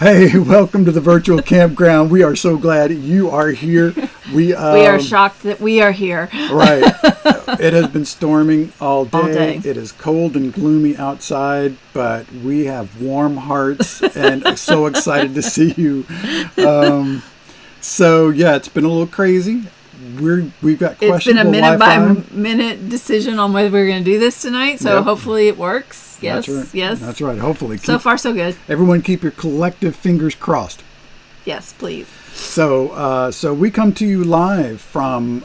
Hey, welcome to the virtual campground. We are so glad you are here. We are shocked that we are here. Right. It has been storming all day. All day. It is cold and gloomy outside, but we have warm hearts and so excited to see you. So yeah, it's been a little crazy. We've got questionable It's been a minute Wi-Fi. by minute decision on whether we're going to do this tonight. So Yep. Hopefully it works. Yes. That's right. Yes. That's right. Hopefully. So far, so good. Everyone keep your collective fingers crossed. Yes, please. So we come to you live from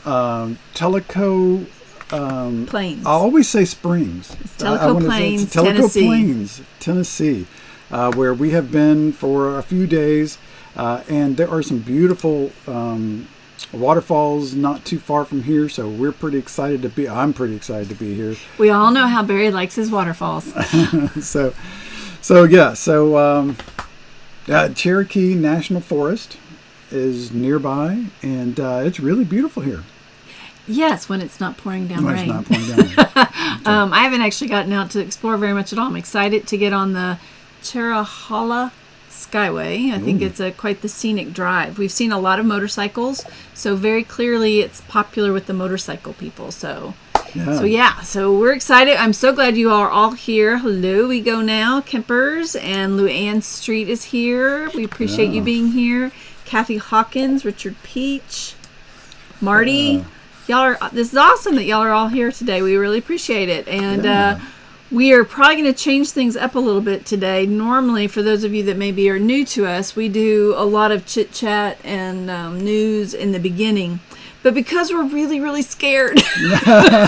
Tellico Plains. I always say Springs. It's Tellico Plains, it's Tellico Tennessee. Plains, Tennessee, where we have been for a few days, and there are some beautiful waterfalls not too far from here. So we're pretty excited to be. I'm pretty excited to be here. We all know how Barry likes his waterfalls. Cherokee National Forest is nearby, and it's really beautiful here. Yes, when it's not pouring down When rain. it's not pouring down rain. I haven't actually gotten out to explore very much at all. I'm excited to get on the Cherahalla Skyway. I think it's quite the scenic drive. We've seen a lot of motorcycles, so very clearly it's popular with the motorcycle people. So we're excited. I'm so glad you are all here. Hello, we go now. Kempers and Luann Street is here. We appreciate you being here. Kathy Hawkins, Richard Peach, Marty. This is awesome that y'all are all here today. We really appreciate it. And we are probably going to change things up a little bit today. Normally, for those of you that maybe are new to us, we do a lot of chit chat and news in the beginning. But because we're really, really scared about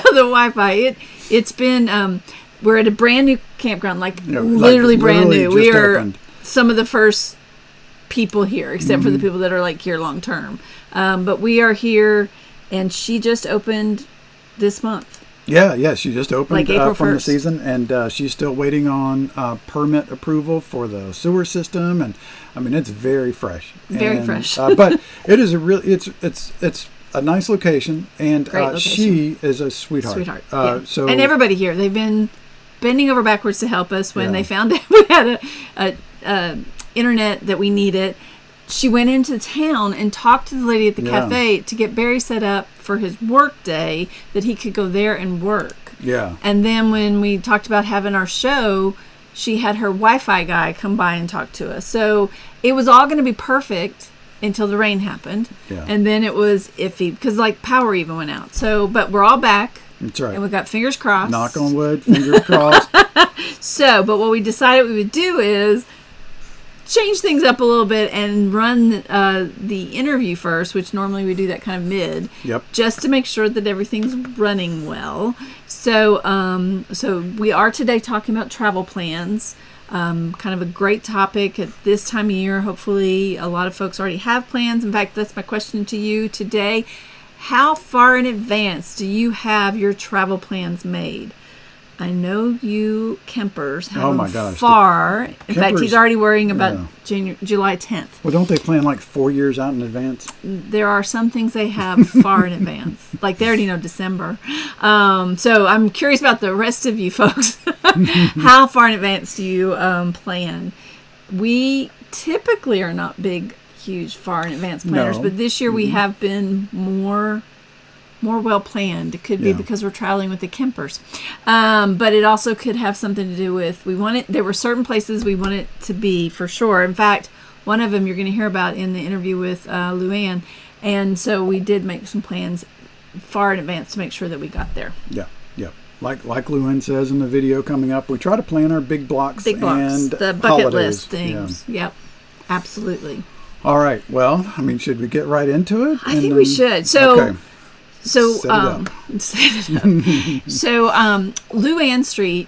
the Wi-Fi, it's been, we're at a brand new campground, literally brand new. We are opened. Some of the first people here, except for the people that are like here long term. But we are here, and she just opened this month. Yeah, she just opened Like April from the 1st. season, and she's still waiting on permit approval for the sewer system, and I mean it's very fresh. Very fresh. But it is it's a nice location, and Great location. she is a sweetheart. Yeah. So and everybody here, they've been bending over backwards to help us when Yeah. they found out we had a internet that we needed. She went into town and talked to the lady at the cafe to get Barry set up for his work day that he could go there and work. Yeah. And then when we talked about having our show, she had her Wi-Fi guy come by and talk to us. So it was all going to be perfect until the rain happened. Yeah. And then it was iffy because power even went out. So, but we're all back. That's right. And we've got fingers crossed. Knock on wood, fingers crossed. So, but what we decided we would do is change things up a little bit and run the interview first, which normally we do that kind of mid. Yep. Just to make sure that everything's running well. So, so we are today talking about travel plans. Kind of a great topic at this time of year. Hopefully, a lot of folks already have plans. In fact, that's my question to you today. How far in advance do you have your travel plans made? I know you Kempers have them far. In fact, he's already worrying about July 10th. Well, don't they plan 4 years out in advance? There are some things they have far in advance. Like they already know December. So I'm curious about the rest of you folks. How far in advance do you plan? We typically are not big, huge, far in advance planners, but this year we have been more well planned. It could be because we're traveling with the Kempers, but it also could have something to do with there were certain places we wanted to be for sure. In fact, one of them you're going to hear about in the interview with Luann, and so we did make some plans far in advance to make sure that we got there. Yeah. Like Luann says in the video coming up, we try to plan our big blocks and the bucket holidays. list things. Yeah. Yep, absolutely. All right. Well, I mean, should we get right into it? I think we should. So. Okay. So, Set it up. So, Luann Street,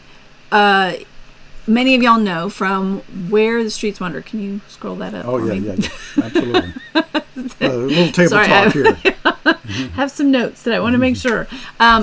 many of y'all know from Where the Streets Wander. Can you scroll that up? Oh, for yeah, me? absolutely. A little table talk here. Have some notes that I want to make sure.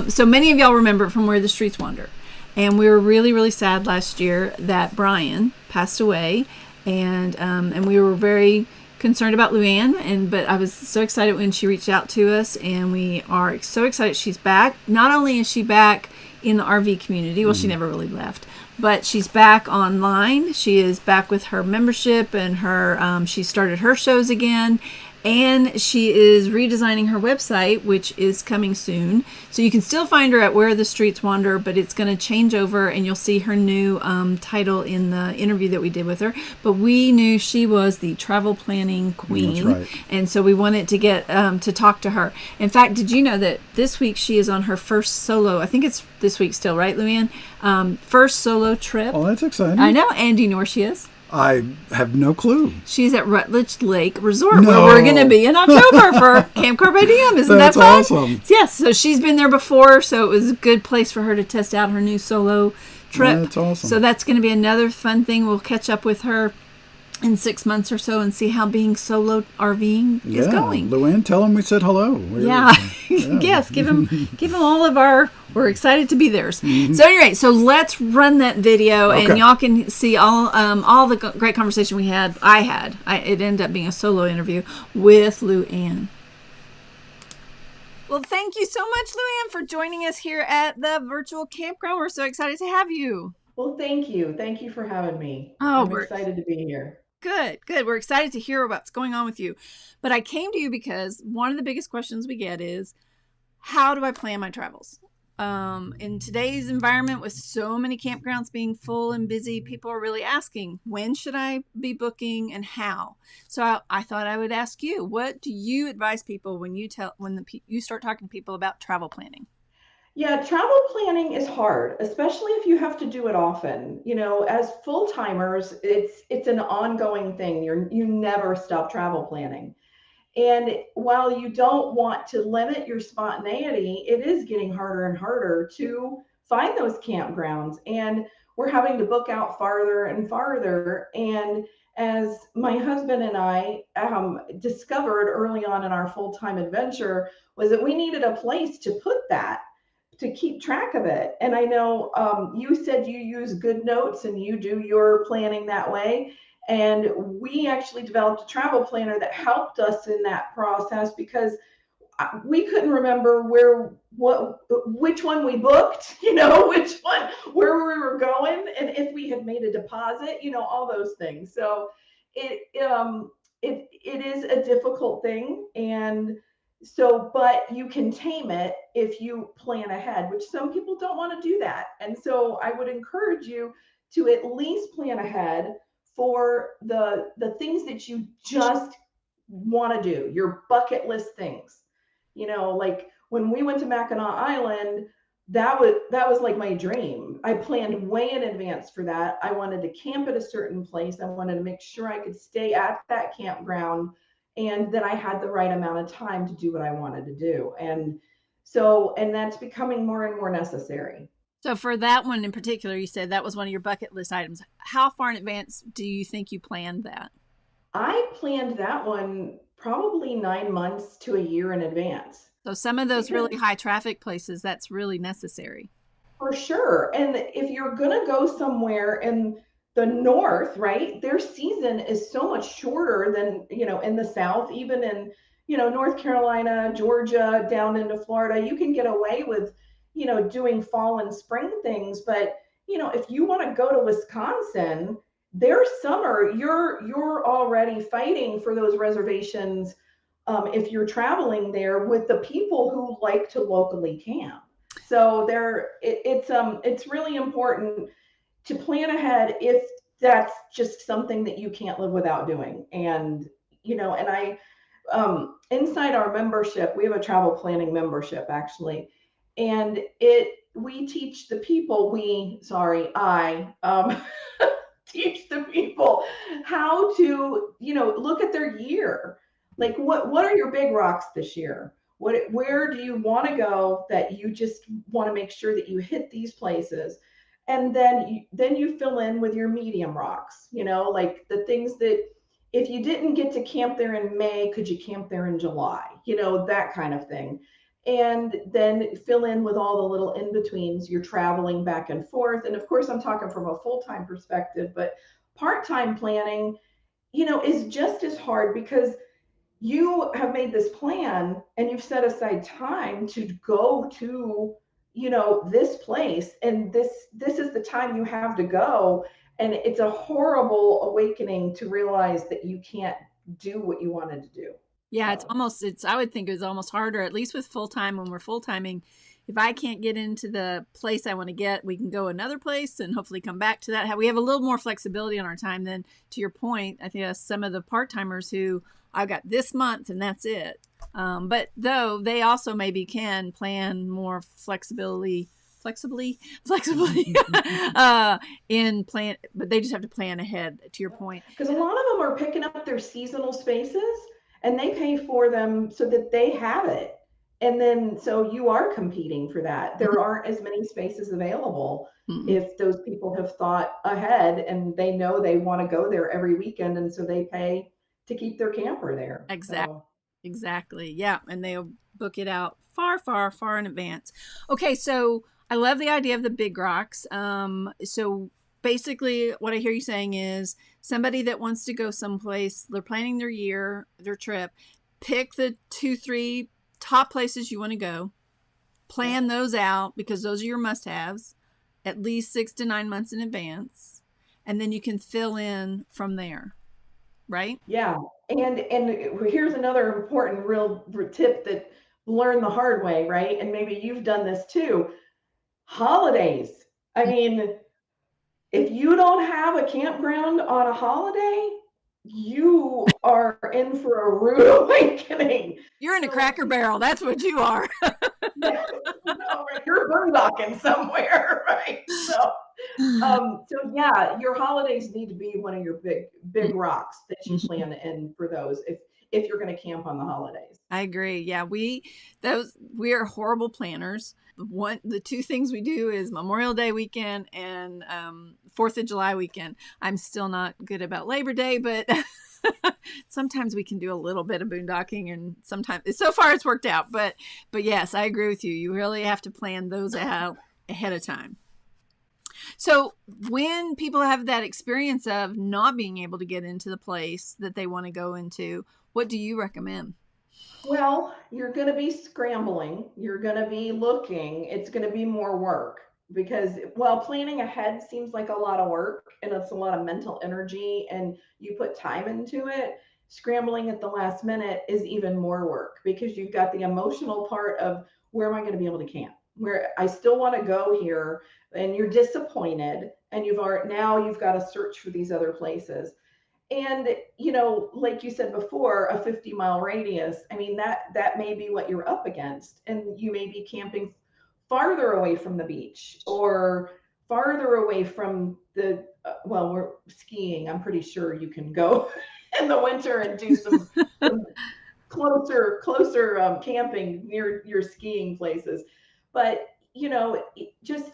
So many of y'all remember from Where the Streets Wander. And we were really, really sad last year that Brian passed away. And we were very concerned about Luann, but I was so excited when she reached out to us, and we are so excited she's back. Not only is she back in the RV community, well, she never really left, but she's back online. She is back with her membership and her. She started her shows again, and she is redesigning her website, which is coming soon. So you can still find her at Where the Streets Wander, but it's going to change over, and you'll see her new title in the interview that we did with her. But we knew she was the travel planning queen, That's right. and so we wanted to get to talk to her. In fact, did you know that this week she is on her first solo? I think it's this week still, right, Luann? First solo trip. Oh, that's exciting. I know. And do you know where she is? I have no clue. She's at Rutledge Lake Resort, where we're going to be in October for Camp Carpe Diem. Isn't that fun? That's awesome. Yes, so she's been there before, so it was a good place for her to test out her new solo trip. That's awesome. So that's going to be another fun thing. We'll catch up with her in 6 months or so and see how being solo RVing is going. Luann, tell them we said hello. Yes, give them all of our. We're excited to be theirs. So anyway, so let's run that video, and y'all can see all the great conversation we had. It ended up being a solo interview with Luann. Well, thank you so much, Luann, for joining us here at the virtual campground. We're so excited to have you. Well, thank you. Thank you for having me. Oh, I'm excited to be here. Good. We're excited to hear what's going on with you. But I came to you because one of the biggest questions we get is, how do I plan my travels? In today's environment, with so many campgrounds being full and busy, people are really asking, when should I be booking and how? So I thought I would ask you, what do you advise people when you start talking to people about travel planning? Yeah, travel planning is hard, especially if you have to do it often. You know, as full-timers, it's an ongoing thing. You never stop travel planning. And while you don't want to limit your spontaneity, it is getting harder and harder to find those campgrounds. And we're having to book out farther and farther. And as my husband and I discovered early on in our full-time adventure, was that we needed a place to put that, to keep track of it. And I know you said you use Good Notes and you do your planning that way. And we actually developed a travel planner that helped us in that process, because we couldn't remember which one we booked, which one, where we were going, and if we had made a deposit, all those things. So it is a difficult thing, and so, but you can tame it if you plan ahead, which some people don't want to do that. And so I would encourage you to at least plan ahead for the things that you just want to do, your bucket list things. Like when we went to Mackinac Island, that was like my dream. I planned way in advance for that. I wanted to camp at a certain place. I wanted to make sure I could stay at that campground, and that I had the right amount of time to do what I wanted to do. And that's becoming more and more necessary. So for that one in particular, you said that was one of your bucket list items. How far in advance do you think you planned that? I planned that one probably 9 months to a year in advance. So some of those really high traffic places, that's really necessary. For sure. And if you're going to go somewhere in the north, right, their season is so much shorter than, in the south, even in, North Carolina, Georgia, down into Florida, you can get away with, doing fall and spring things. But, if you want to go to Wisconsin, their summer, you're already fighting for those reservations. If you're traveling there with the people who like to locally camp. So it's really important to plan ahead if that's just something that you can't live without doing. And I inside our membership, we have a travel planning membership actually, and we teach the people I teach the people how to look at their year. Like what are your big rocks this year? Where do you want to go that you just want to make sure that you hit these places? And then you fill in with your medium rocks, like the things that if you didn't get to camp there in May, could you camp there in July? That kind of thing. And then fill in with all the little in-betweens. You're traveling back and forth. And of course, I'm talking from a full-time perspective, but part-time planning, is just as hard, because you have made this plan and you've set aside time to go to this place, and this is the time you have to go. And it's a horrible awakening to realize that you can't do what you wanted to do. Yeah, So I would think it's almost harder, at least with full time when we're full timing. If I can't get into the place I want to get, we can go another place and hopefully come back to that. We have a little more flexibility on our time than, to your point, I think some of the part timers who I've got this month and that's it. But though they also maybe can plan more flexibly in plan, but they just have to plan ahead, to your point. because a lot of them are picking up their seasonal spaces and they pay for them so that they have it. And then so you are competing for that. There aren't as many spaces available Mm-mm. if those people have thought ahead and they know they want to go there every weekend, and so they pay to keep their camper there. Exactly. So Exactly. Yeah. And they'll book it out far, far, far in advance. Okay. So I love the idea of the big rocks. So basically, what I hear you saying is somebody that wants to go someplace, they're planning their trip, pick the 2, 3 top places you want to go, yeah. plan those out because those are your must haves at least 6 to 9 months in advance. And then you can fill in from there. Right? Yeah, and here's another important real tip that learn the hard way, right? And maybe you've done this too. Holidays. I mean, if you don't have a campground on a holiday, you are in for a rude awakening. You're in a So cracker barrel. That's what you are. yeah, no, right, you're boondocking somewhere, right? So yeah, your holidays need to be one of your big rocks that you plan in for those if you're going to camp on the holidays. I agree. Yeah, we are horrible planners. The two things we do is Memorial Day weekend and 4th of July weekend. I'm still not good about Labor Day, but sometimes we can do a little bit of boondocking, and sometimes so far it's worked out. But yes, I agree with you. You really have to plan those out ahead of time. So when people have that experience of not being able to get into the place that they want to go into, what do you recommend? Well, you're going to be scrambling. You're going to be looking. It's going to be more work because, well, planning ahead seems like a lot of work and it's a lot of mental energy and you put time into it. Scrambling at the last minute is even more work because you've got the emotional part of where am I going to be able to camp? Where I still want to go here, and you're disappointed, and you've got to search for these other places. And like you said before, a 50-mile radius, I mean, that may be what you're up against, and you may be camping farther away from the beach or farther away from well, we're skiing. I'm pretty sure you can go in the winter and do some closer camping near your skiing places. But just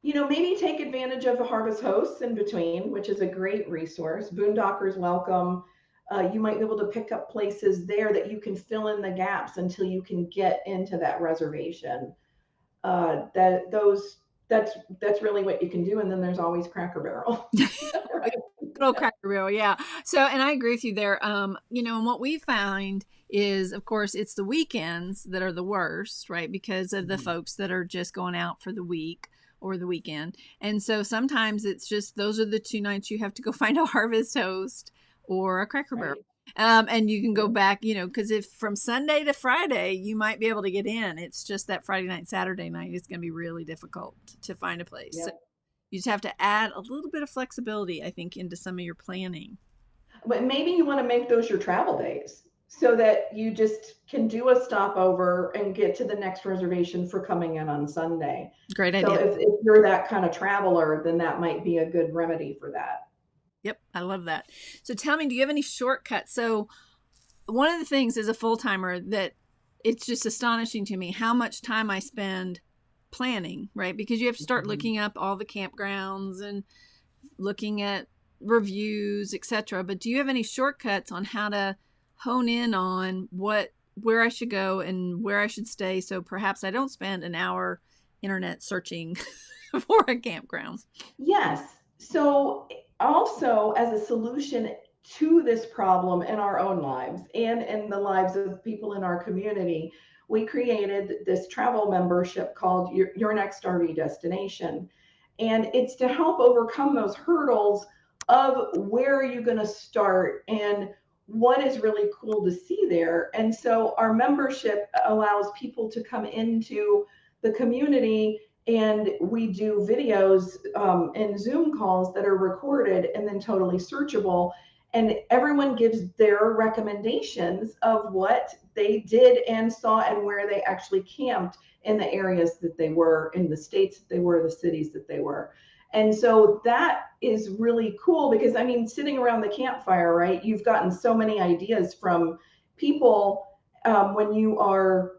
maybe take advantage of the Harvest Hosts in between, which is a great resource. Boondockers welcome. You might be able to pick up places there that you can fill in the gaps until you can get into that reservation. That's really what you can do. And then there's always Cracker Barrel. Right. Good old Cracker Barrel, yeah. So, and I agree with you there. And what we find is, of course, it's the weekends that are the worst, right? Because of the folks that are just going out for the week or the weekend. And so sometimes it's just those are the 2 nights you have to go find a Harvest Host or a Cracker Barrel. Right. And you can go back, because if from Sunday to Friday, you might be able to get in. It's just that Friday night, Saturday night is going to be really difficult to find a place. So Yep. you just have to add a little bit of flexibility, I think, into some of your planning. But maybe you want to make those your travel days so that you just can do a stopover and get to the next reservation for coming in on Sunday. Great So idea. if you're that kind of traveler, then that might be a good remedy for that. Yep, I love that. So tell me, do you have any shortcuts? So one of the things as a full timer that it's just astonishing to me how much time I spend planning, right? Because you have to start looking up all the campgrounds and looking at reviews, etc. But do you have any shortcuts on how to hone in on where I should go and where I should stay so perhaps I don't spend an hour internet searching for a campground? Yes. So also as a solution to this problem in our own lives and in the lives of people in our community, we created this travel membership called Your Next RV Destination. And it's to help overcome those hurdles of where are you going to start and what is really cool to see there. And so our membership allows people to come into the community, and we do videos and Zoom calls that are recorded and then totally searchable. And everyone gives their recommendations of what they did and saw and where they actually camped in the areas that they were, in the states that they were, the cities that they were. And so that is really cool because, I mean, sitting around the campfire, right, you've gotten so many ideas from people when you are,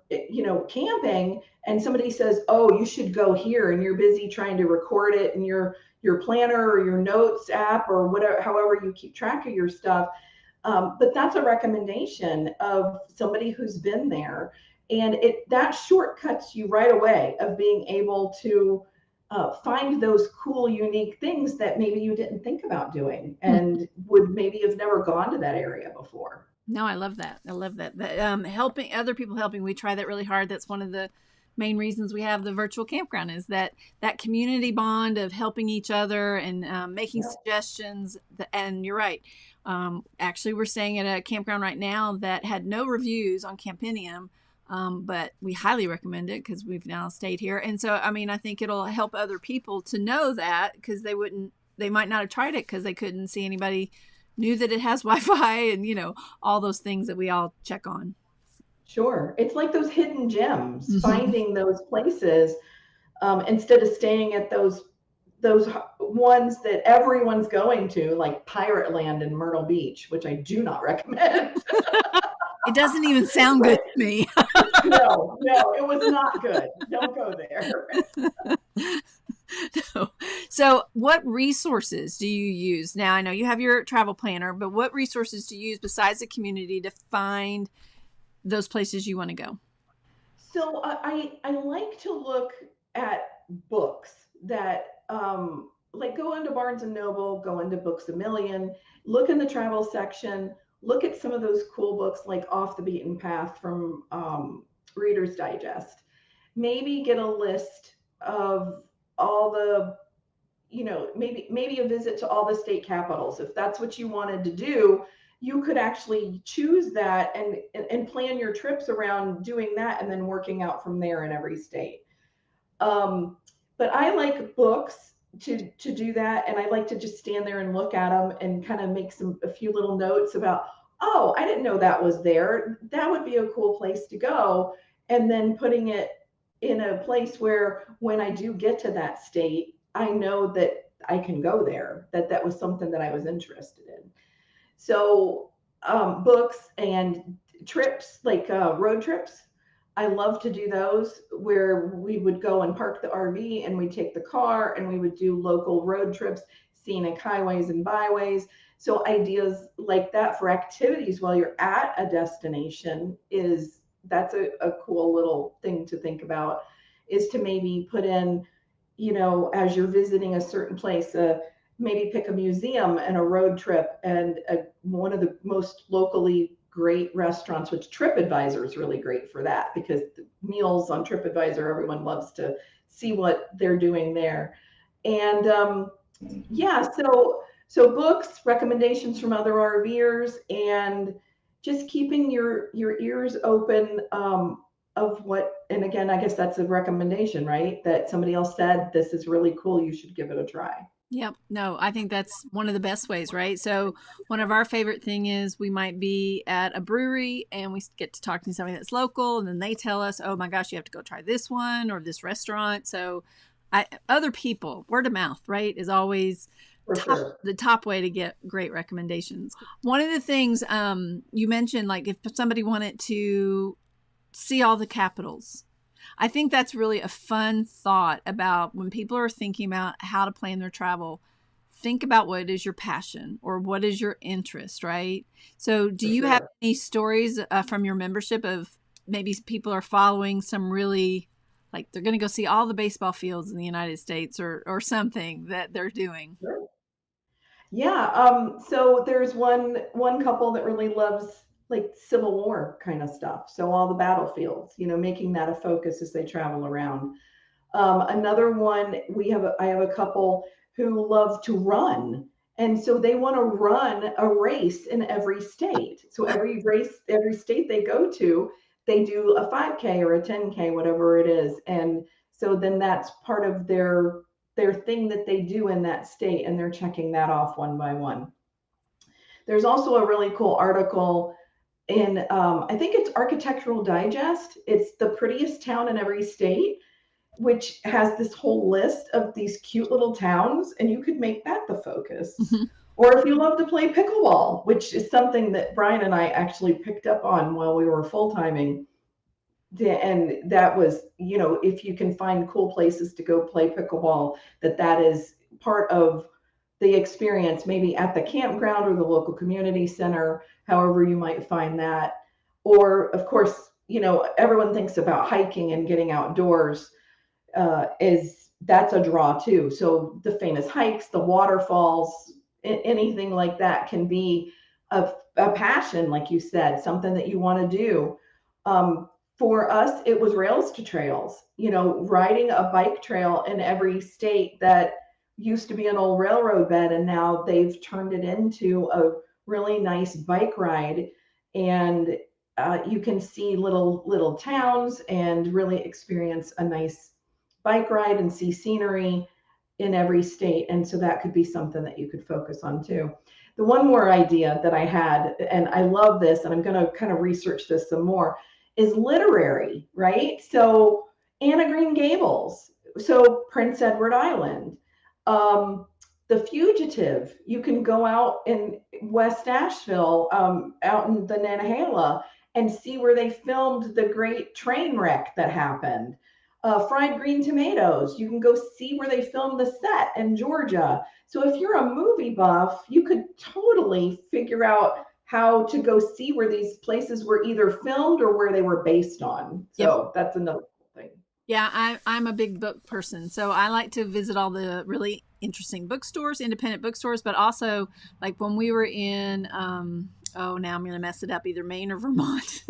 camping, and somebody says, oh, you should go here, and you're busy trying to record it in your planner or your notes app or whatever, however you keep track of your stuff. But that's a recommendation of somebody who's been there, and that shortcuts you right away of being able to find those cool, unique things that maybe you didn't think about doing and would maybe have never gone to that area before. No, I love that. I love that. Helping other people, helping. We try that really hard. That's one of the main reasons we have the virtual campground, is that community bond of helping each other and making suggestions. And you're right. Actually, we're staying at a campground right now that had no reviews on Campinium, but we highly recommend it because we've now stayed here. And so, I mean, I think it'll help other people to know that, because they might not have tried it because they couldn't see anybody knew that it has Wi-Fi and, all those things that we all check on. Sure. It's like those hidden gems, finding those places instead of staying at those ones that everyone's going to, like Pirate Land in Myrtle Beach, which I do not recommend. It doesn't even sound good to me. No, it was not good. Don't go there. No. So what resources do you use? Now, I know you have your travel planner, but what resources do you use besides the community to find those places you want to go? So I like to look at books that like go into Barnes and Noble, go into Books a Million, look in the travel section, look at some of those cool books like Off the Beaten Path from Reader's Digest. Maybe get a list of all the, maybe a visit to all the state capitals. If that's what you wanted to do, you could actually choose that and plan your trips around doing that and then working out from there in every state. But I like books to do that, and I like to just stand there and look at them and kind of make a few little notes about, oh, I didn't know that was there. That would be a cool place to go. And then putting it in a place where when I do get to that state, I know that I can go there, that was something that I was interested in. So books and trips, like road trips, I love to do those where we would go and park the RV and we'd take the car and we would do local road trips, scenic highways and byways. So ideas like that for activities while you're at a destination that's a cool little thing to think about, is to maybe put in, as you're visiting a certain place, maybe pick a museum and a road trip and one of the most locally great restaurants, which TripAdvisor is really great for that, because the meals on TripAdvisor, everyone loves to see what they're doing there. And so books, recommendations from other RVers, and just keeping your ears open of what, and again, I guess that's a recommendation, right? That somebody else said, this is really cool, you should give it a try. Yep. No, I think that's one of the best ways, right? So one of our favorite thing is we might be at a brewery and we get to talk to somebody that's local, and then they tell us, oh my gosh, you have to go try this one or this restaurant. So other people, word of mouth, right, is always the top way to get great recommendations. One of the things you mentioned, like if somebody wanted to see all the capitals, I think that's really a fun thought about when people are thinking about how to plan their travel. Think about what is your passion or what is your interest, right? So do you have any stories from your membership of maybe people are following some really, like they're going to go see all the baseball fields in the United States or something that they're doing? Sure. Yeah. So there's one couple that really loves like Civil War kind of stuff. So all the battlefields, making that a focus as they travel around. Another one, I have a couple who love to run. And so they want to run a race in every state. So every state they go to, they do a 5K or a 10K, whatever it is. And so then that's part of their thing that they do in that state, and they're checking that off one by one. There's also a really cool article in, I think it's Architectural Digest. It's the prettiest town in every state, which has this whole list of these cute little towns, and you could make that the focus. Mm-hmm. Or if you love to play pickleball, which is something that Brian and I actually picked up on while we were full timing. And that was, if you can find cool places to go play pickleball, that is part of the experience, maybe at the campground or the local community center, however you might find that. Or, of course, everyone thinks about hiking and getting outdoors. That's a draw too. So the famous hikes, the waterfalls, anything like that can be a passion, like you said, something that you want to do. For us, it was rails to trails, riding a bike trail in every state that used to be an old railroad bed, and now they've turned it into a really nice bike ride. And you can see little towns and really experience a nice bike ride and see scenery in every state. And so that could be something that you could focus on too. The one more idea that I had, and I love this, and I'm going to kind of research this some more, is literary, right? So Anna Green Gables, so Prince Edward Island, The Fugitive. You can go out in West Asheville, out in the Nantahala, and see where they filmed the great train wreck that happened. Fried Green Tomatoes, you can go see where they filmed the set in Georgia. So if you're a movie buff, you could totally figure out how to go see where these places were either filmed or where they were based on. So yep. That's another thing. Yeah, I'm a big book person, so I like to visit all the really interesting bookstores, independent bookstores, but also like when we were in, now I'm going to mess it up, either Maine or Vermont,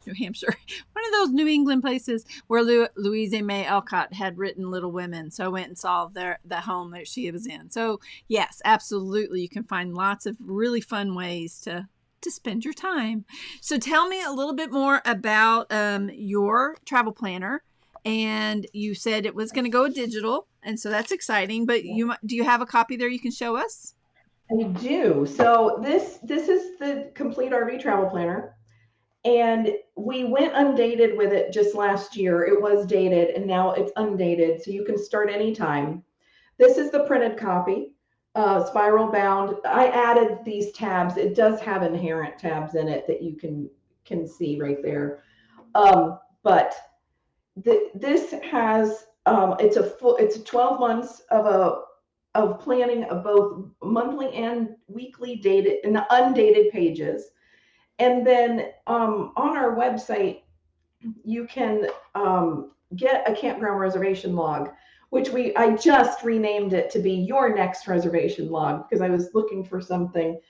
New Hampshire, one of those New England places where Louisa May Alcott had written Little Women. So I went and saw the home that she was in. So yes, absolutely. You can find lots of really fun ways to spend your time. So tell me a little bit more about your travel planner. And you said it was going to go digital, and so that's exciting. But do you have a copy there you can show us? I do. So this is the Complete RV Travel Planner, and we went undated with it just last year. It was dated, and now it's undated, so you can start anytime. This is the printed copy, spiral bound. I added these tabs. It does have inherent tabs in it that you can see right there, but this has it's 12 months of planning of both monthly and weekly dated and undated pages. And then on our website you can get a campground reservation log, which I just renamed it to be Your Next Reservation Log, because I was looking for something.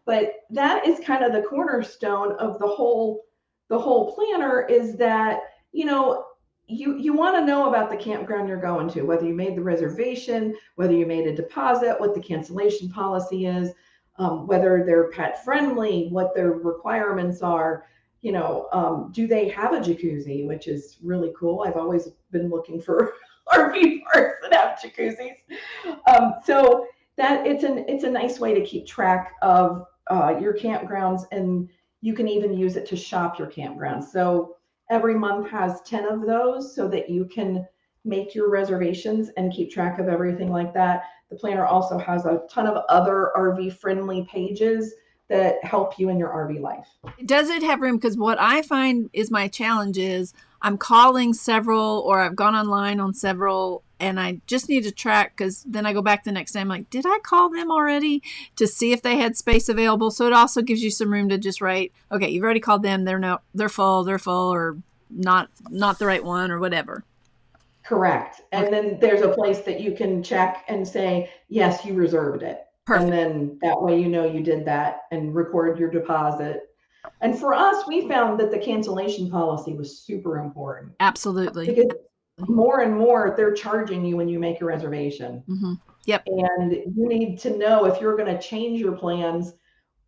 But that is kind of the cornerstone of the whole planner, is that you want to know about the campground you're going to, whether you made the reservation, whether you made a deposit, what the cancellation policy is, whether they're pet friendly, what their requirements are. Do they have a jacuzzi, which is really cool. I've always been looking for RV parks that have jacuzzis. So that it's a nice way to keep track of your campgrounds, and you can even use it to shop your campgrounds. So every month has 10 of those so that you can make your reservations and keep track of everything like that. The planner also has a ton of other RV friendly pages that help you in your RV life. Does it have room? Because what I find is my challenge is I'm calling several, or I've gone online on several, and I just need to track, because then I go back the next day. I'm like, did I call them already to see if they had space available? So it also gives you some room to just write, okay, you've already called them. They're full, or not the right one, or whatever. Correct. And then there's a place that you can check and say, yes, you reserved it. Perfect. And then that way you did that and record your deposit. And for us, we found that the cancellation policy was super important Absolutely. because more and more they're charging you when you make a reservation. Mm-hmm. Yep. And you need to know if you're going to change your plans,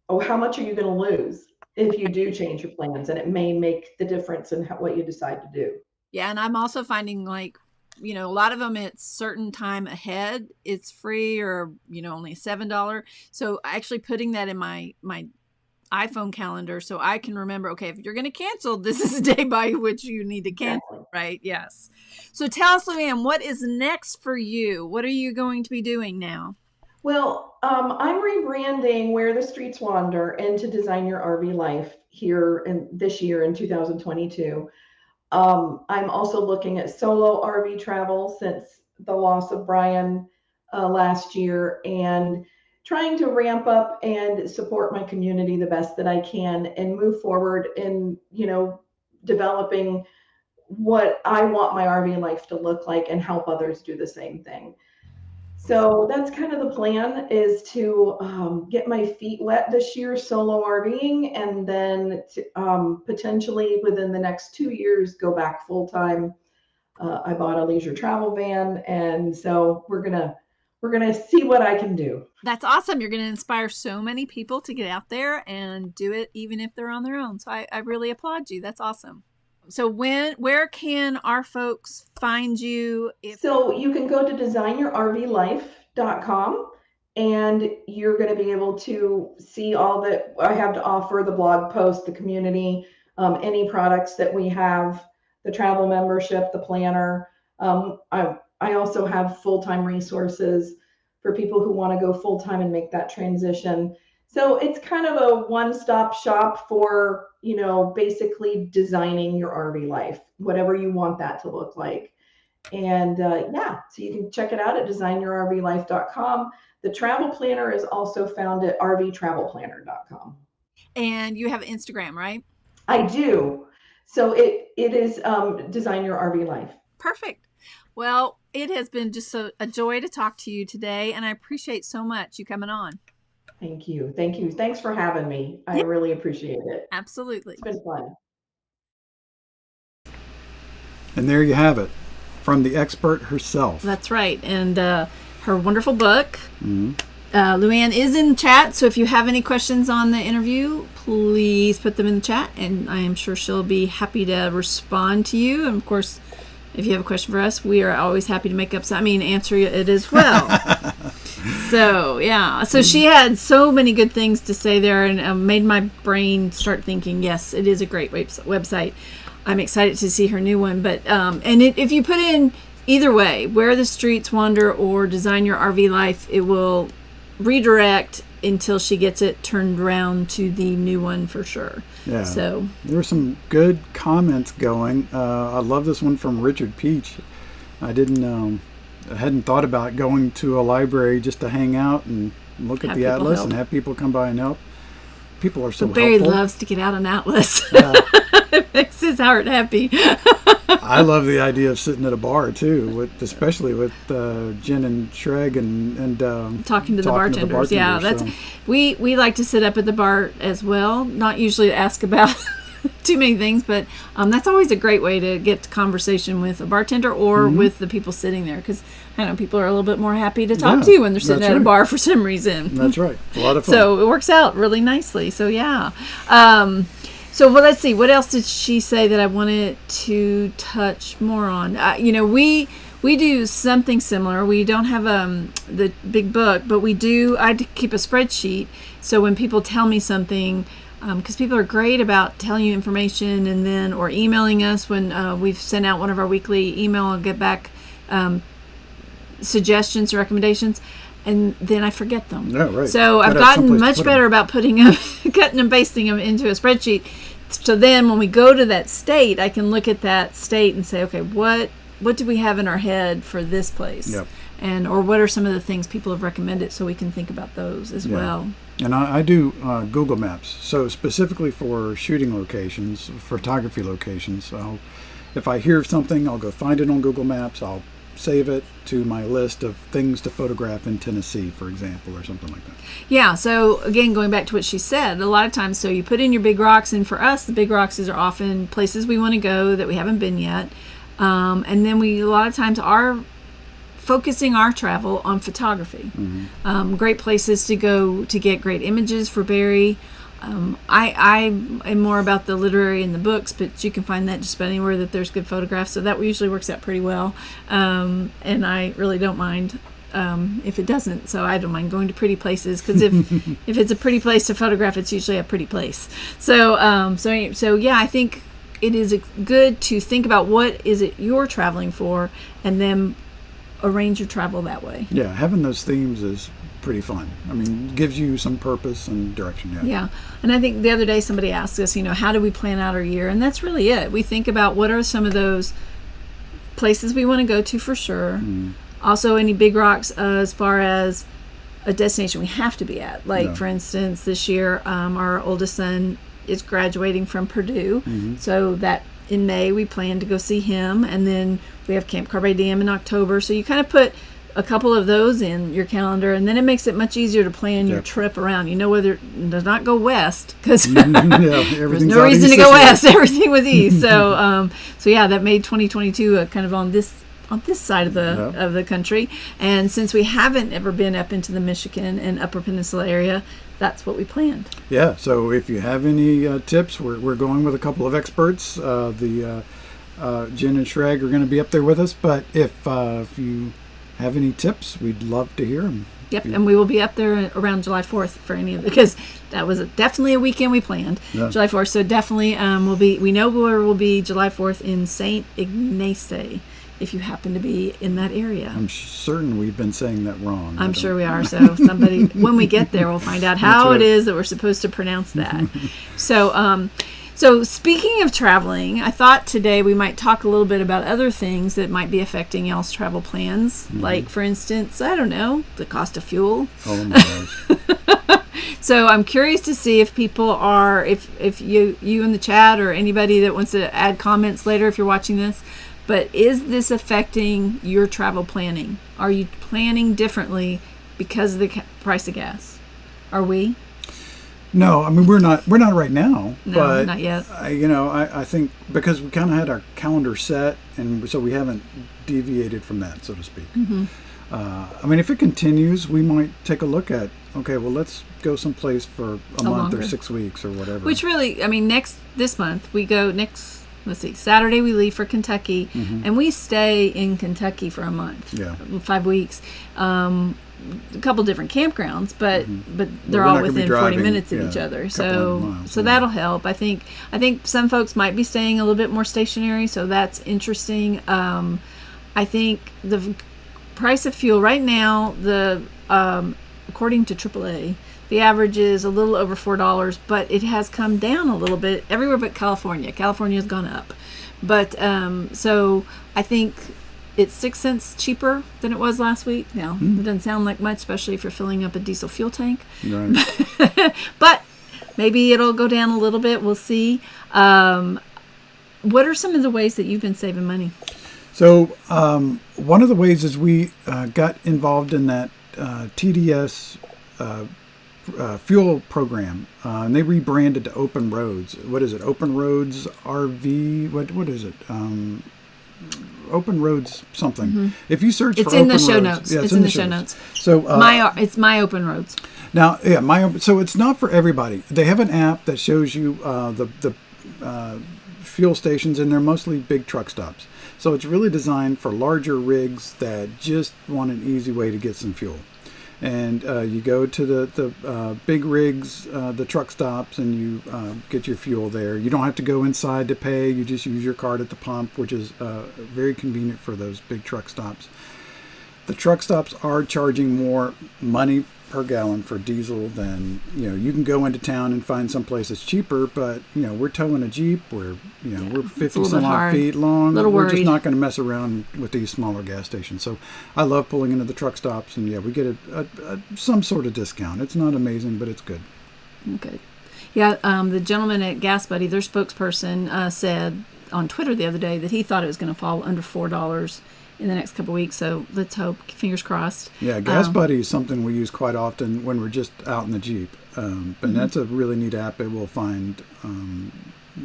oh, how much are you going to lose if you do change your plans? And it may make the difference in what you decide to do. Yeah. And I'm also finding like, a lot of them it's certain time ahead. It's free or, only $7. So actually putting that in my iPhone calendar so I can remember, okay, if you're going to cancel, this is the day by which you need to cancel, exactly. Right? Yes. So tell us, Luann, what is next for you? What are you going to be doing now? Well, I'm rebranding Where the Streets Wander into Design Your RV Life here this year in 2022. I'm also looking at solo RV travel since the loss of Brian last year, and trying to ramp up and support my community the best that I can and move forward in, developing what I want my RV life to look like and help others do the same thing. So that's kind of the plan, is to get my feet wet this year solo RVing, and then potentially within the next 2 years go back full time. I bought a leisure travel van, and so we're gonna see what I can do. That's awesome. You're going to inspire so many people to get out there and do it, even if they're on their own. So I really applaud you. That's awesome. So where can our folks find you? So you can go to designyourrvlife.com, and you're going to be able to see all that I have to offer, the blog post, the community, any products that we have, the travel membership, the planner. I also have full-time resources for people who want to go full-time and make that transition. So it's kind of a one-stop shop for, basically designing your RV life, whatever you want that to look like. And so you can check it out at designyourrvlife.com. The travel planner is also found at rvtravelplanner.com. And you have Instagram, right? I do. So it is Design Your RV Life. Perfect. Well, it has been just a joy to talk to you today, and I appreciate so much you coming on. Thank you. Thanks for having me. I really appreciate it. Absolutely. It's been fun. And there you have it, from the expert herself. That's right. And her wonderful book. Mm-hmm. Luann is in chat, so if you have any questions on the interview, please put them in the chat, and I am sure she'll be happy to respond to you. And of course, if you have a question for us, we are always happy to answer it as well. So she had so many good things to say there, and made my brain start thinking, yes, it is a great website. I'm excited to see her new one. But if you put in either way, Where the Streets Wander or Design Your RV Life, it will redirect until she gets it turned around to the new one for sure. Yeah. So there were some good comments going. I love this one from Richard Peach. I hadn't thought about going to a library just to hang out and look at the atlas and have people come by and help. People are so helpful. Barry loves to get out an atlas. Yeah. It makes his heart happy. I love the idea of sitting at a bar too, especially with Jen and Shreg and talking to the bartenders. Yeah, we like to sit up at the bar as well. Not usually to ask about too many things, but that's always a great way to get conversation with a bartender or with the people sitting there, because I know people are a little bit more happy to talk to you when they're sitting at a bar for some reason. That's right. It's a lot of fun. So it works out really nicely. So yeah. Let's see. What else did she say that I wanted to touch more on? We do something similar. We don't have the big book, but I keep a spreadsheet. So when people tell me something, because people are great about telling you information or emailing us when we've sent out one of our weekly email, I'll get back suggestions or recommendations, and then I forget them. Yeah, right. So I've gotten much better about putting them, cutting and pasting them into a spreadsheet. So then when we go to that state, I can look at that state and say, okay, what do we have in our head for this place? Yep. Or what are some of the things people have recommended, so we can think about those as well. And I do Google Maps, so specifically for shooting locations, photography locations. If I hear something, I'll go find it on Google Maps. I'll save it to my list of things to photograph in Tennessee, for example, or something like that. Yeah, so again, going back to what she said, a lot of times, so you put in your big rocks, and for us, the big rocks are often places we want to go that we haven't been yet. And then we, a lot of times, are focusing our travel on photography. Great places to go to get great images for Barry. I am more about the literary and the books, but you can find that just about anywhere that there's good photographs. So that usually works out pretty well. And I really don't mind if it doesn't. So I don't mind going to pretty places, because if it's a pretty place to photograph, it's usually a pretty place. So yeah, I think it is good to think about what is it you're traveling for, and then arrange your travel that way. Yeah, having those themes is pretty fun. I mean, gives you some purpose and direction. Yeah. And I think the other day somebody asked us, how do we plan out our year? And that's really it. We think about what are some of those places we want to go to for sure. Also, any big rocks as far as a destination we have to be at. Like, for instance, this year, our oldest son is graduating from Purdue. So that in May, we plan to go see him. And then we have Camp Diem in October. So you kind of put a couple of those in your calendar, and then it makes it much easier to plan your trip around. Whether it does not go west, because there's no reason to go west. Everything was east. So yeah, that made 2022 kind of on this side of the country. And since we haven't ever been up into the Michigan and Upper Peninsula area, that's what we planned. Yeah. So if you have any tips, we're going with a couple of experts. Jen and Shreg are going to be up there with us. But if you have any tips, we'd love to hear them. Yep, and we will be up there around July 4th for any of it, because that was definitely a weekend we planned. July 4th, so definitely we know where we'll be July 4th in St. Ignace, if you happen to be in that area. I'm certain we've been saying that wrong. I'm sure we are. So somebody, when we get there, we'll find out how it is that we're supposed to pronounce that. So speaking of traveling, I thought today we might talk a little bit about other things that might be affecting y'all's travel plans. Like, for instance, I don't know, the cost of fuel. Oh my gosh. So I'm curious to see if people are, if you in the chat or anybody that wants to add comments later if you're watching this, but is this affecting your travel planning? Are you planning differently because of the price of gas? Are we? No, I mean, we're not right now. No, but not yet. I think because we kind of had our calendar set, and so we haven't deviated from that, so to speak. I mean, if it continues, we might take a look at, okay, well, let's go someplace for a month or 6 weeks or whatever. Which really, I mean, this month we go let's see, Saturday we leave for Kentucky, and we stay in Kentucky for a month. 5 weeks. A couple different campgrounds, but they're all within 40 minutes of each other. So that'll help. I think some folks might be staying a little bit more stationary, so that's interesting. I think the price of fuel right now, according to AAA, the average is a little over $4, but it has come down a little bit everywhere but California. California has gone up. But so I think it's 6 cents cheaper than it was last week. Now, it doesn't sound like much, especially if you're filling up a diesel fuel tank. Right. But maybe it'll go down a little bit. We'll see. What are some of the ways that you've been saving money? So one of the ways is we got involved in that TDS fuel program, and they rebranded to Open Roads. What is it? Open Roads RV? What is it? Open Roads something. If you search it's for in Open the show Roads, notes. yeah, It's in the show notes. So it's My Open Roads. Now, so it's not for everybody. They have an app that shows you the fuel stations, and they're mostly big truck stops. So it's really designed for larger rigs that just want an easy way to get some fuel. And you go to the big rigs, the truck stops, and you get your fuel there. You don't have to go inside to pay. You just use your card at the pump, which is very convenient for those big truck stops. The truck stops are charging more money per gallon for diesel than, you can go into town and find someplace that's cheaper, but, we're towing a Jeep. We're 50 some odd feet long. We're just not going to mess around with these smaller gas stations. So I love pulling into the truck stops, and we get some sort of discount. It's not amazing, but it's good. Okay. Yeah, the gentleman at Gas Buddy, their spokesperson, said on Twitter the other day that he thought it was going to fall under $4 in the next couple weeks. So let's hope, fingers crossed. Yeah, Gas Buddy is something we use quite often when we're just out in the Jeep. And that's a really neat app. It will find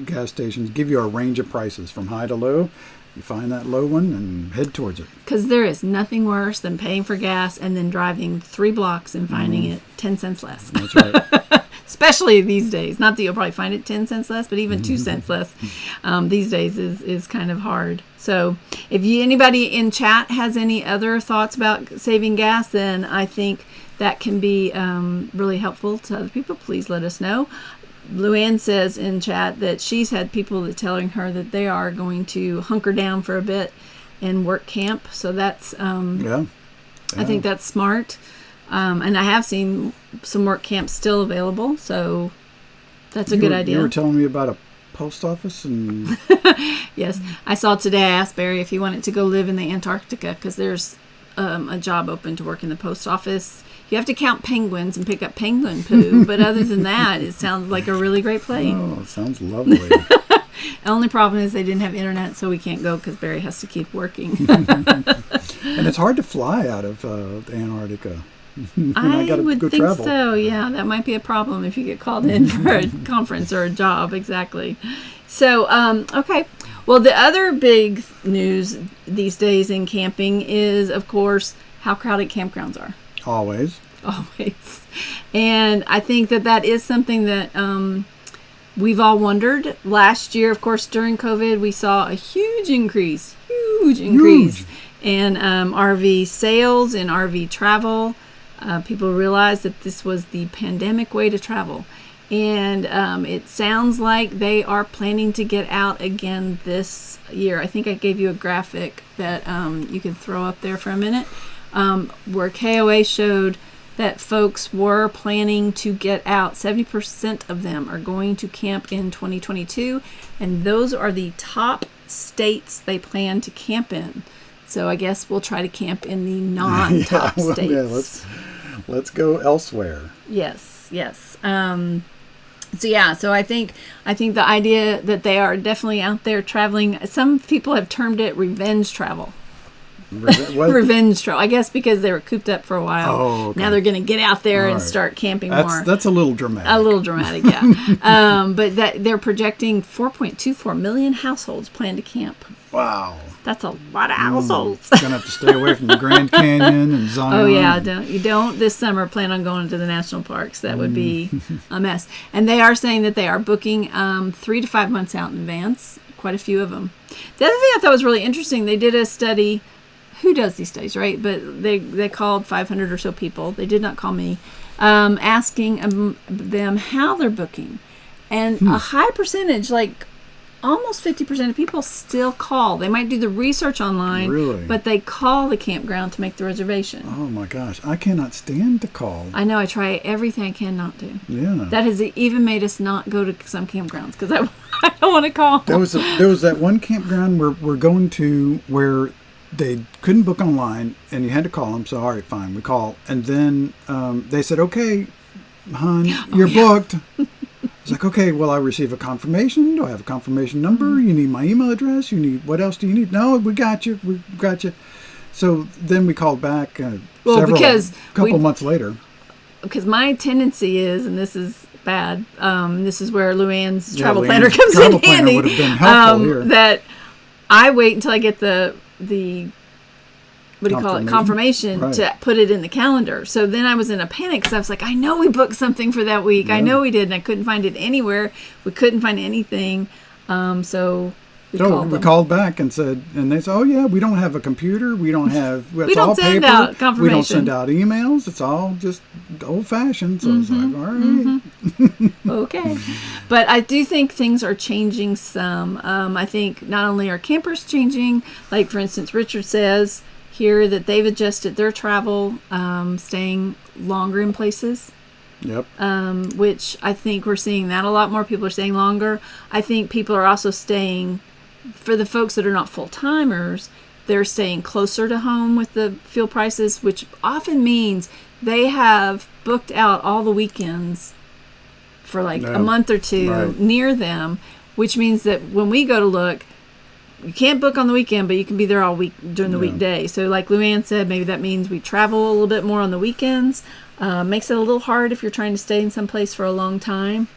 gas stations, give you a range of prices from high to low. You find that low one and head towards it. Because there is nothing worse than paying for gas and then driving 3 blocks and finding it 10 cents less. That's right. Especially these days. Not that you'll probably find it 10 cents less, but even 2 cents less these days is kind of hard. So if anybody in chat has any other thoughts about saving gas, then I think that can be really helpful to other people. Please let us know. Luann says in chat that she's had people that telling her that they are going to hunker down for a bit and work camp. So that's, I think that's smart. And I have seen some work camps still available. So that's a good idea. You were telling me about a post office and... Yes. I saw today, I asked Barry if he wanted to go live in the Antarctica because there's a job open to work in the post office. You have to count penguins and pick up penguin poo, but other than that, it sounds like a really great place. Oh, it sounds lovely. The only problem is they didn't have internet, so we can't go because Barry has to keep working. And it's hard to fly out of Antarctica. I would think travel. So, yeah. That might be a problem if you get called in for a conference or a job, exactly. So, okay. Well, the other big news these days in camping is, of course, how crowded campgrounds are. Always. And I think that is something that we've all wondered. Last year, of course, during COVID, we saw a huge increase in RV sales and RV travel. People realized that this was the pandemic way to travel. And it sounds like they are planning to get out again this year. I think I gave you a graphic that you can throw up there for a minute. Where KOA showed that folks were planning to get out. 70% of them are going to camp in 2022, and those are the top states they plan to camp in. So I guess we'll try to camp in the non-top states. Yeah, let's go elsewhere. Yes. So I think the idea that they are definitely out there traveling. Some people have termed it revenge travel. Revenge travel, I guess, because they were cooped up for a while. Oh, okay. Now they're going to get out there and start camping more. That's a little dramatic. Yeah. But that they're projecting 4.24 million households plan to camp. Wow. That's a lot of households. You're going to have to stay away from the Grand Canyon and Zion. Oh, yeah. Don't this summer plan on going to the national parks. That would be a mess. And they are saying that they are booking 3 to 5 months out in advance. Quite a few of them. The other thing I thought was really interesting, they did a study. Who does these studies, right? But they called 500 or so people. They did not call me, asking them how they're booking. And a high percentage, like almost 50% of people still call. They might do the research online, really? But they call the campground to make the reservation. Oh my gosh, I cannot stand to call. I know, I try everything I can not to. Yeah. That has even made us not go to some campgrounds because I don't want to call. There was that one campground we're going to where they couldn't book online and you had to call them. So, all right, fine, we call. And then they said, okay, hon, you're booked. It's like, okay, will I receive a confirmation? Do I have a confirmation number? You need my email address? What else do you need? No, we got you. So then we called back a couple months later. Because my tendency is, and this is bad, this is where Luann's travel planner comes in handy, would have been helpful here. That I wait until I get the confirmation to put it in the calendar. So then I was in a panic because I was like, I know we booked something for that week. Yeah. I know we did, and I couldn't find it anywhere. We couldn't find anything. So we called back and said, and they said, oh yeah, we don't have a computer. We don't have. We don't send out confirmation. We don't send out emails. It's all just old fashioned. So it's like, all right. Okay. But I do think things are changing some. I think not only are campers changing, like for instance, Richard says here that they've adjusted their travel, staying longer in places. Yep. Which I think we're seeing that a lot more. People are staying longer. I think people are also staying, for the folks that are not full-timers, they're staying closer to home with the fuel prices, which often means they have booked out all the weekends for a month or two near them, which means that when we go to look, you can't book on the weekend, but you can be there all week during the weekday. So like Luann said, maybe that means we travel a little bit more on the weekends. Makes it a little hard if you're trying to stay in some place for a long time.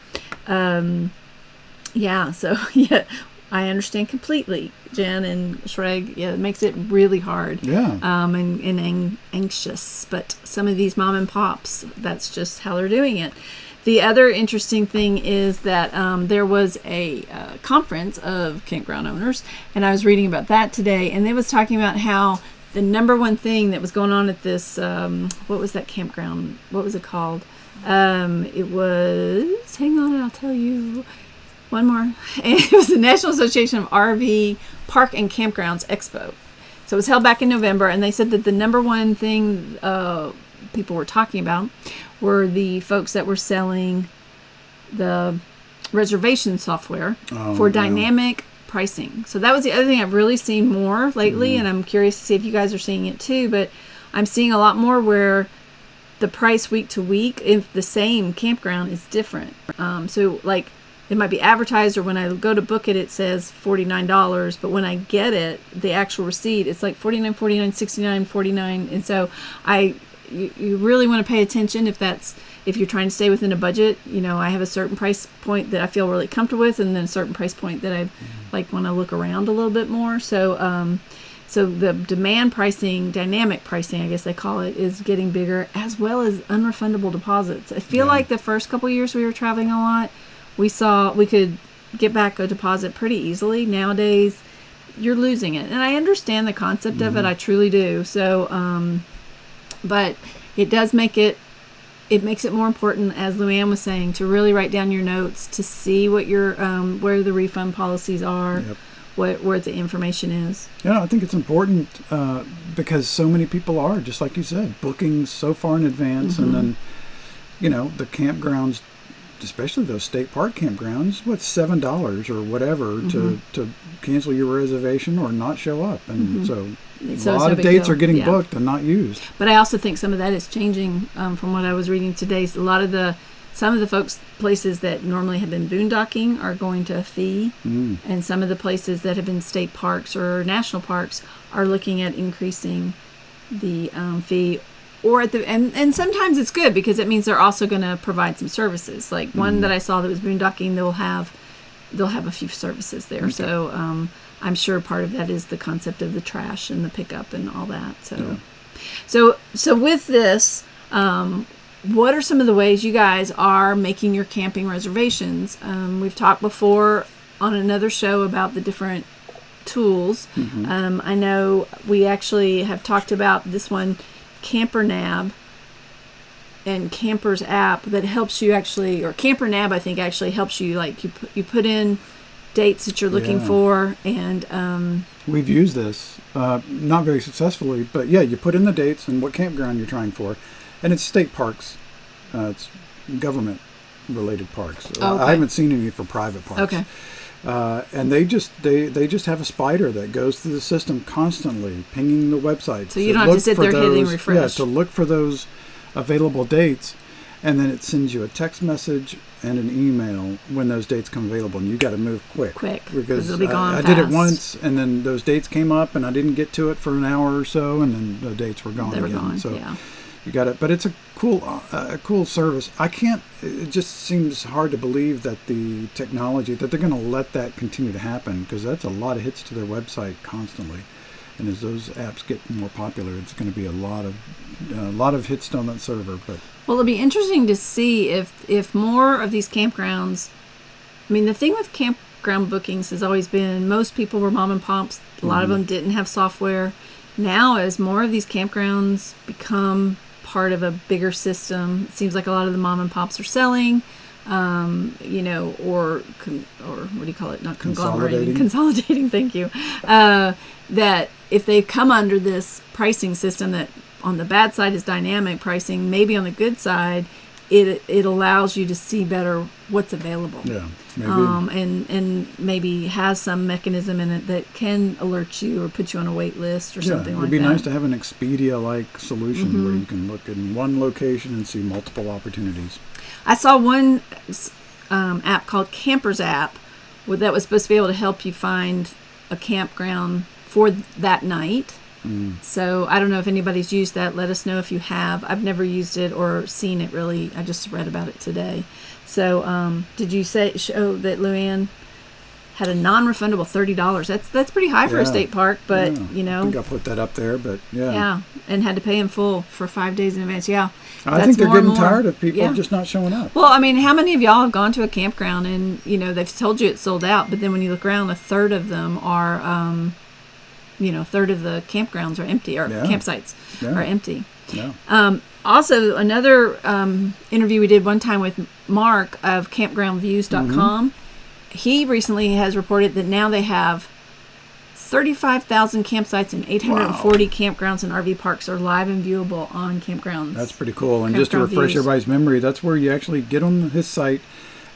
I understand completely, Jen and Shreg. Yeah, it makes it really hard. Yeah. And anxious. But some of these mom and pops, that's just how they're doing it. The other interesting thing is that there was a conference of campground owners, and I was reading about that today, and they was talking about how the number one thing that was going on at this, what was that campground? What was it called? It was, hang on, I'll tell you. One more. It was the National Association of RV Park and Campgrounds Expo. So it was held back in November, and they said that the number one thing people were talking about were the folks that were selling the reservation software for dynamic pricing. So that was the other thing I've really seen more lately, and I'm curious to see if you guys are seeing it too, but I'm seeing a lot more where the price week to week, if the same campground, is different. So like, it might be advertised, or when I go to book it, it says $49, but when I get it, the actual receipt, it's like $49, $49, $69, $49. And so you really want to pay attention if you're trying to stay within a budget. You know, I have a certain price point that I feel really comfortable with, and then a certain price point that I like when I look around a little bit more. So the demand pricing, dynamic pricing, I guess they call it, is getting bigger, as well as unrefundable deposits. I feel like the first couple of years we were traveling a lot, we could get back a deposit pretty easily. Nowadays, you're losing it. And I understand the concept of it. I truly do. So, but it does make it makes it more important, as Luann was saying, to really write down your notes, to see what your, where the refund policies are, where the information is. Yeah, I think it's important because so many people are, just like you said, booking so far in advance. And then, you know, the campgrounds, especially those state park campgrounds, $7 or whatever to cancel your reservation or not show up, and so a lot of dates are getting booked and not used. But I also think some of that is changing from what I was reading today. So some of the places that normally have been boondocking are going to a fee, and some of the places that have been state parks or national parks are looking at increasing the fee. Or and sometimes it's good because it means they're also going to provide some services. Like one that I saw that was boondocking, they'll have a few services there. Okay. So I'm sure part of that is the concept of the trash and the pickup and all that. So with this, what are some of the ways you guys are making your camping reservations? We've talked before on another show about the different tools. I know we actually have talked about this one, CamperNab and Camper's app, that helps you actually, or CamperNab I think actually helps you, like you put in dates that you're looking for, and we've used this not very successfully, but you put in the dates and what campground you're trying for, and it's state parks, it's government related parks. I haven't seen any for private parks. And they just have a spider that goes through the system constantly, pinging the website. So you don't have to sit there hitting refresh. Yeah, to look for those available dates, and then it sends you a text message and an email when those dates come available, and you got to move quick because it'll be gone I did it once, and then those dates came up, and I didn't get to it for an hour or so, and then the dates were gone again. So you got it, but it's a cool service. It just seems hard to believe that the technology, that they're going to let that continue to happen, because that's a lot of hits to their website constantly. And as those apps get more popular, it's going to be a lot of hits on that server. But well, it'll be interesting to see if more of these campgrounds. I mean, the thing with campground bookings has always been most people were mom and pops. A lot of them didn't have software. Now, as more of these campgrounds become part of a bigger system, it seems like a lot of the mom and pops are selling, or what do you call it? Not conglomerating, consolidating. Thank you. That if they come under this pricing system that on the bad side is dynamic pricing, maybe on the good side, it allows you to see better what's available. Yeah, maybe. And maybe has some mechanism in it that can alert you or put you on a wait list or something like that. It'd be nice to have an Expedia-like solution where you can look in one location and see multiple opportunities. I saw one app called Camper's app that was supposed to be able to help you find a campground for that night. So I don't know if anybody's used that. Let us know if you have. I've never used it or seen it really. I just read about it today. So did you show that Luann had a non-refundable $30? That's pretty high for a state park, but I think I'll put that up there, but yeah, and had to pay in full for 5 days in advance. Yeah, I think they're getting tired of people just not showing up. Well, I mean, how many of y'all have gone to a campground and they've told you it's sold out, but then when you look around, a third of them are, a third of the campgrounds are empty, or campsites are empty. Yeah. Also, another interview we did one time with Mark of campgroundviews.com. He recently has reported that now they have 35,000 campsites and 840 campgrounds and RV parks are live and viewable on campgrounds. That's pretty cool. And just to refresh everybody's memory, that's where you actually get on his site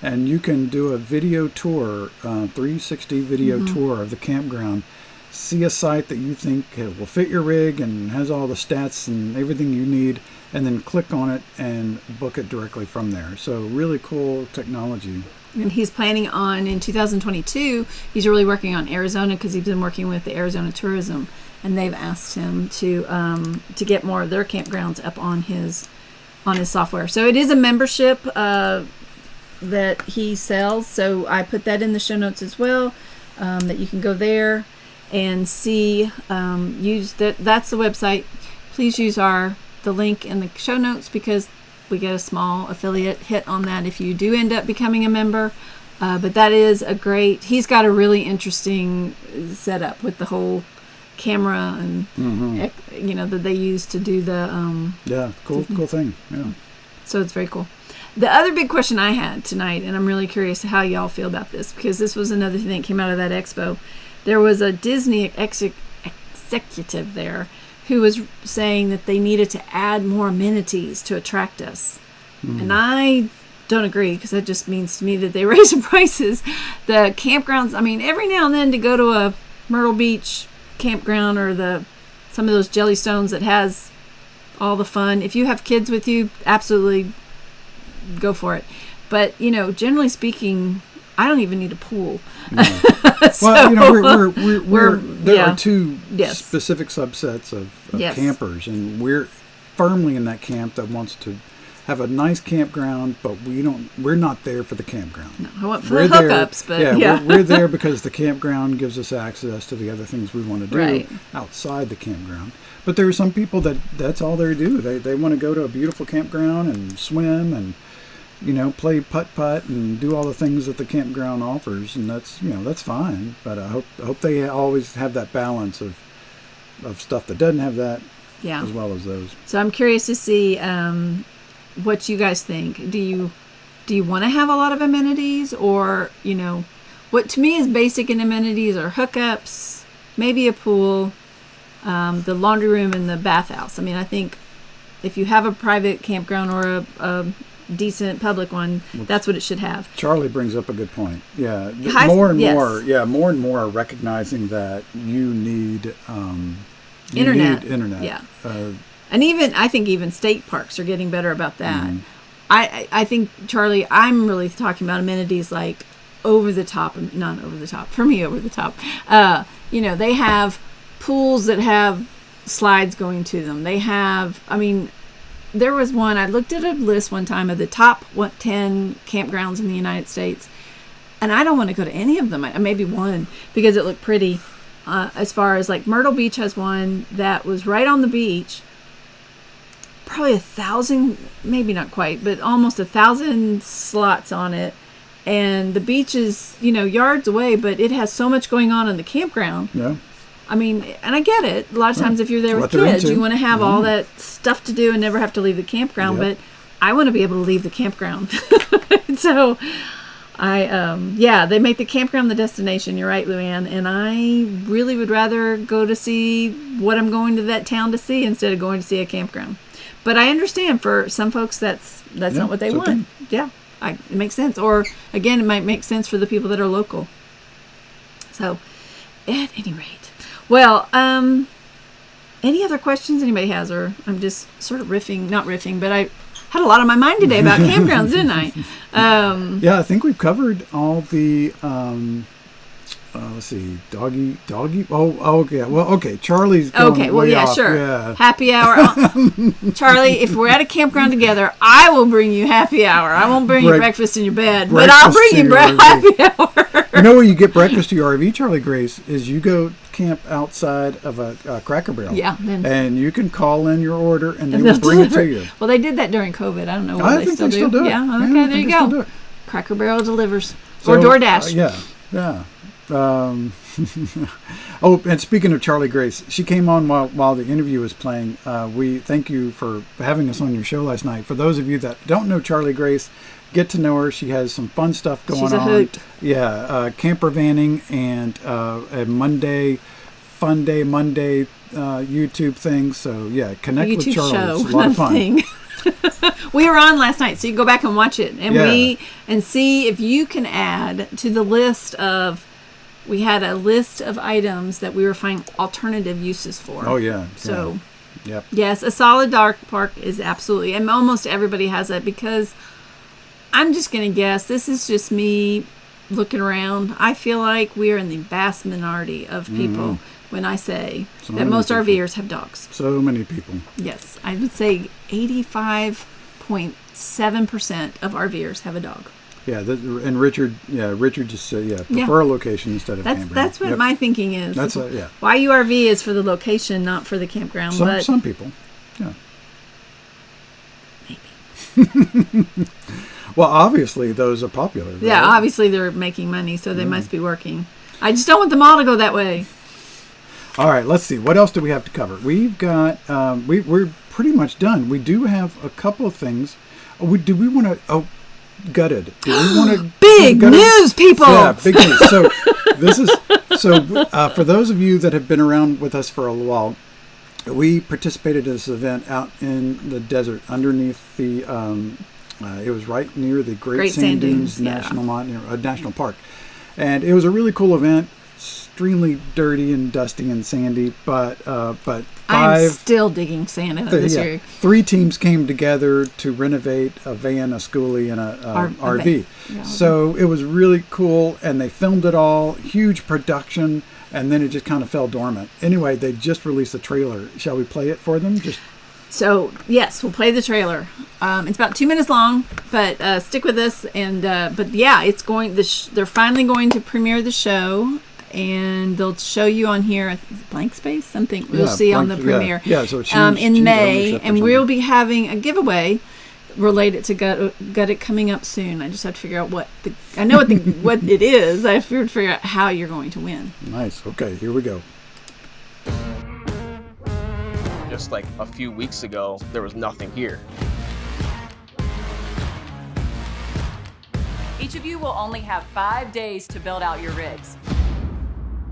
and you can do a video tour, 360 video tour of the campground. See a site that you think will fit your rig and has all the stats and everything you need, and then click on it and book it directly from there. So really cool technology. And he's planning on, in 2022, he's really working on Arizona because he's been working with the Arizona Tourism, and they've asked him to get more of their campgrounds up on his software. So it is a membership that he sells. So I put that in the show notes as well, that you can go there and see. Use that. That's the website. Please use the link in the show notes because we get a small affiliate hit on that if you do end up becoming a member. But that is he's got a really interesting setup with the whole camera and, that they use to do the... cool thing. Yeah. So it's very cool. The other big question I had tonight, and I'm really curious how y'all feel about this, because this was another thing that came out of that expo. There was a Disney executive there who was saying that they needed to add more amenities to attract us. And I don't agree, because that just means to me that they raise the prices. The campgrounds, I mean, every now and then to go to a Myrtle Beach campground or some of those Jellystones that has all the fun. If you have kids with you, absolutely go for it. But, generally speaking, I don't even need a pool. Well, there are two specific subsets of campers, and we're firmly in that camp that wants to have a nice campground, but we're not there for the campground. No, I want for the hookups, but we're there because the campground gives us access to the other things we want to do outside the campground. But there are some people that's all they do. They want to go to a beautiful campground and swim and play putt-putt and do all the things that the campground offers, and that's fine. But I hope they always have that balance of stuff that doesn't have that, as well as those. So I'm curious to see what you guys think. Do you want to have a lot of amenities, or what to me is basic in amenities are hookups, maybe a pool, the laundry room, and the bathhouse. I mean, I think if you have a private campground or a decent public one, that's what it should have. Charlie brings up a good point. More and more are recognizing that you need internet. And I think even state parks are getting better about that. I think, Charlie, I'm really talking about amenities like over the top, not over the top, for me over the top. They have pools that have slides going to them. They have, there was one, I looked at a list one time of the top 10 campgrounds in the United States, and I don't want to go to any of them. Maybe one, because it looked pretty. As far as like Myrtle Beach has one that was right on the beach, probably 1,000, maybe not quite, but almost 1,000 slots on it. And the beach is, yards away, but it has so much going on in the campground. Yeah. And I get it. A lot of times if you're there with kids, you want to have all that stuff to do and never have to leave the campground. But I want to be able to leave the campground. So they make the campground the destination. You're right, Luann. And I really would rather go to see what I'm going to that town to see instead of going to see a campground. But I understand for some folks that's not what they want. Okay. Yeah, it makes sense. Or again, it might make sense for the people that are local. So at any rate. Well, any other questions anybody has, or I'm just sort of not riffing, but I had a lot on my mind today about campgrounds, didn't I? I think we've covered all the let's see, doggy. Oh, okay. Well, okay. Charlie's going Okay, well, way yeah, off. sure. Yeah. Happy hour. Charlie, if we're at a campground together, I will bring you happy hour. I won't bring you breakfast in your bed, but I'll bring you happy hour. You know where you get breakfast to your RV, Charlie Grace, is you go camp outside of a Cracker Barrel. Yeah. And you can call in your order, and they will bring it to you. Well, they did that during COVID. I don't know I what think they still do. it. Yeah, okay, Yeah, there you go. Cracker Barrel delivers. So, or DoorDash. Yeah. Oh, and speaking of Charlie Grace, she came on while the interview was playing. We thank you for having us on your show last night. For those of you that don't know Charlie Grace, get to know her. She has some fun stuff going on. She's a hoot. Yeah, camper vanning and a Monday YouTube thing. So yeah, connect with Charlie. Show, it's a lot of fun. We were on last night, so you can go back and watch it, and see if you can add to the list of. We had a list of items that we were finding alternative uses for. Oh yeah. So, yep. Yes, a solid dark park is absolutely, and almost everybody has it, because I'm just going to guess, this is just me looking around. I feel like we are in the vast minority of people when I say that most RVers have dogs. So many people. Yes, I would say 85.7% of RVers have a dog. Yeah, and Richard just said, prefer a location instead of campground. That's what my thinking is. That's YURV is for the location, not for the campground. Some people, yeah. Maybe. Well, obviously those are popular. Right? Yeah, obviously they're making money, so they must be working. I just don't want them all to go that way. All right, let's see. What else do we have to cover? We've got, we're pretty much done. We do have a couple of things. Do we want to, gutted. Do we want to big news, people? Yeah, big news. So for those of you that have been around with us for a while, we participated in this event out in the desert underneath the. It was right near the Great Sand Dunes National Park, and it was a really cool event. Extremely dirty and dusty and sandy, but I'm still digging sand in this year. 3 teams came together to renovate a van, a schoolie, and a RV. Yeah, so it was really cool, and they filmed it all, huge production, and then it just kind of fell dormant. Anyway, they just released the trailer. Shall we play it for them? So yes, we'll play the trailer. It's about 2 minutes long, but stick with us. And it's going. They're finally going to premiere the show. And they'll show you on here blank space, something we'll see on the premiere. Yeah, so in May, and we'll be having a giveaway related to Gut It coming up soon. I just have to figure out what it is. I have to figure out how you're going to win. Nice. Okay, here we go. Just like a few weeks ago, there was nothing here. Each of you will only have 5 days to build out your rigs.